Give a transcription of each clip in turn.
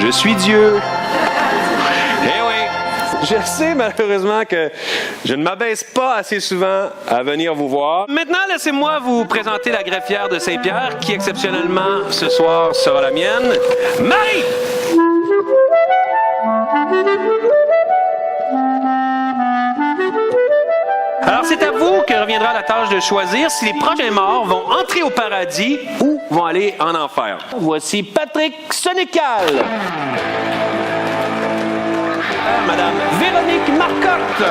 Je suis Dieu. Eh oui, je sais malheureusement que je ne m'abaisse pas assez souvent à venir vous voir. Maintenant, laissez-moi vous présenter la greffière de Saint-Pierre qui, exceptionnellement, ce soir, sera la mienne. Marie! Alors, c'est à vous que reviendra la tâche de choisir si les prochains morts vont entrer au paradis ou vont aller en enfer. Voici Patrick Sénécal. Madame Véronique Marcotte.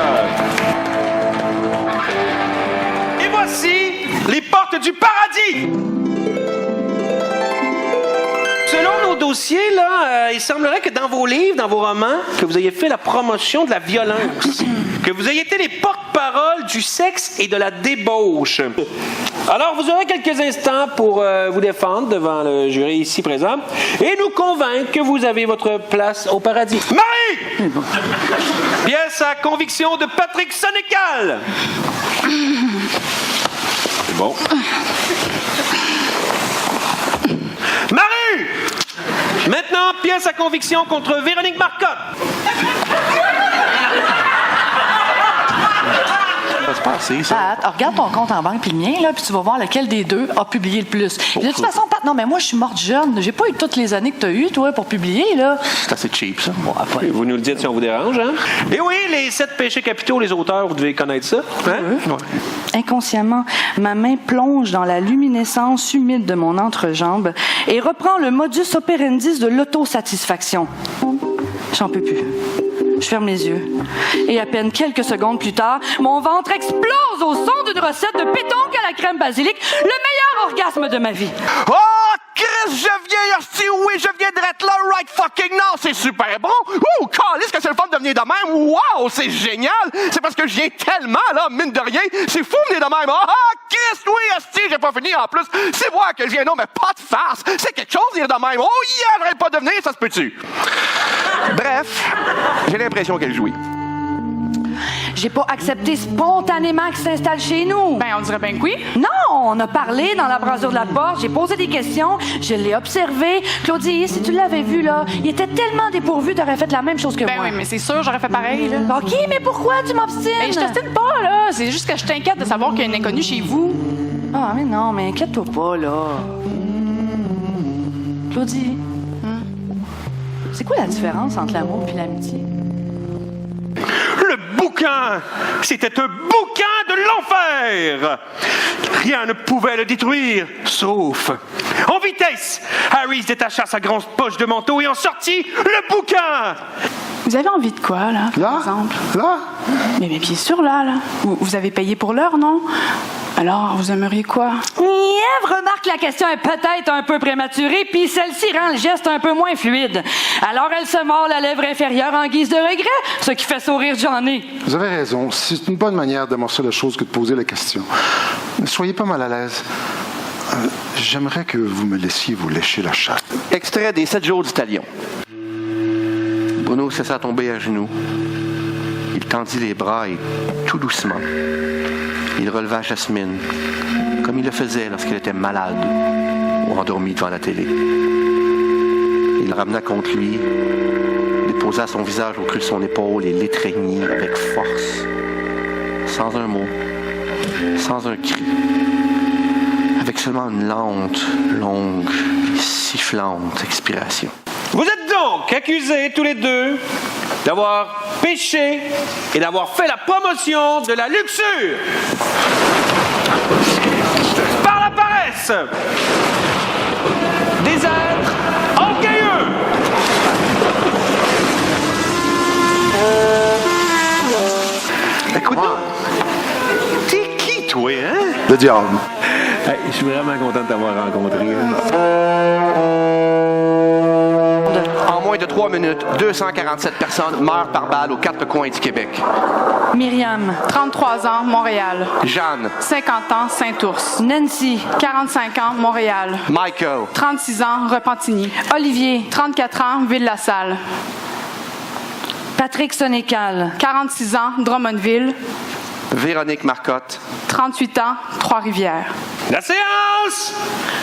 Et voici les portes du paradis. Selon nos dossiers, là, il semblerait que dans vos livres, dans vos romans, que vous ayez fait la promotion de la violence, que vous ayez été les porte-parole du sexe et de la débauche. Alors, vous aurez quelques instants pour vous défendre devant le jury ici présent et nous convaincre que vous avez votre place au paradis. Marie! Pièce à conviction de Patrick Sénécal. C'est bon. Marie! Maintenant, pièce à conviction contre Véronique Marcotte. C'est pas assez, ça. Pat, regarde ton compte en banque puis le mien, là, puis tu vas voir lequel des deux a publié le plus. Puis de toute façon, Pat, non, mais moi, je suis morte jeune. J'ai pas eu toutes les années que tu as eues, toi, pour publier, là. C'est assez cheap, ça. Bon, après. Vous nous le dites si on vous dérange, hein? Et oui, les 7 péchés capitaux, les auteurs, vous devez connaître ça. Hein? Ouais. Inconsciemment, ma main plonge dans la luminescence humide de mon entrejambe et reprend le modus operandi de l'autosatisfaction. J'en peux plus. Je ferme les yeux. Et à peine quelques secondes plus tard, mon ventre explose au son d'une recette de pétanque à la crème basilic, le meilleur orgasme de ma vie. Oh, Chris, je viens, hostie, oui, je viens d'être là, right fucking now, c'est super bon. Ouh, calisse que c'est le fun de venir de même. Wow, c'est génial. C'est parce que je viens tellement, là, mine de rien. C'est fou venir de même. Ah, Chris, oui, hostie, j'ai pas fini en plus. C'est moi que je viens, non, mais pas de farce. C'est quelque chose venir de même. Oh, yeah, j'arrête pas de venir, ça se peut-tu? Bref, j'ai l'impression qu'elle jouit. J'ai pas accepté spontanément qu'il s'installe chez nous. Ben, on dirait bien que oui. Non, on a parlé dans l'embrasure de la porte, j'ai posé des questions, je l'ai observé. Claudie, si tu l'avais vu, là, il était tellement dépourvu, t'aurais fait la même chose que Ben moi. oui, mais c'est sûr, j'aurais fait pareil, là. OK, mais pourquoi tu m'obstines? Ben, je t'ostine pas, là. C'est juste que je t'inquiète de savoir qu'il y a un inconnu chez vous. Ah, mais non, mais inquiète-toi pas, là. Claudie, c'est quoi la différence entre l'amour et l'amitié? Le bouquin! C'était un bouquin de l'enfer! Rien ne pouvait le détruire, sauf... En vitesse! Harry se détacha sa grande poche de manteau et en sortit le bouquin! Vous avez envie de quoi, là, par exemple? Là? Mais bien sûr, là. Vous avez payé pour l'heure, non? Alors, vous aimeriez quoi? Nièvre, remarque, la question est peut-être un peu prématurée, puis celle-ci rend le geste un peu moins fluide. Alors, elle se mord la lèvre inférieure en guise de regret, ce qui fait sourire Johnny. Vous avez raison. C'est une bonne manière d'amorcer la chose que de poser la question. Soyez pas mal à l'aise. J'aimerais que vous me laissiez vous lécher la chatte. Extrait des 7 jours du talion. Bruno cessa tomber à genoux. Il tendit les bras et, tout doucement, il releva Jasmine, comme il le faisait lorsqu'elle était malade ou endormie devant la télé. Il le ramena contre lui, déposa son visage au creux de son épaule et l'étreignit avec force, sans un mot, sans un cri, avec seulement une lente, longue et sifflante expiration. Vous êtes donc accusés tous les deux d'avoir péché et d'avoir fait la promotion de la luxure par la paresse des êtres orgueilleux. Écoute, t'es qui, toi, hein? Le diable. Hey, je suis vraiment content de t'avoir rencontré. En moins de 3 minutes, 247 personnes meurent par balle aux 4 coins du Québec. Myriam, 33 ans, Montréal. Jeanne, 50 ans, Saint-Ours. Nancy, 45 ans, Montréal. Michael, 36 ans, Repentigny. Olivier, 34 ans, Ville-la-Salle. Patrick Sénécal, 46 ans, Drummondville. Véronique Marcotte. 38 ans, Trois-Rivières. La séance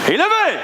est levée!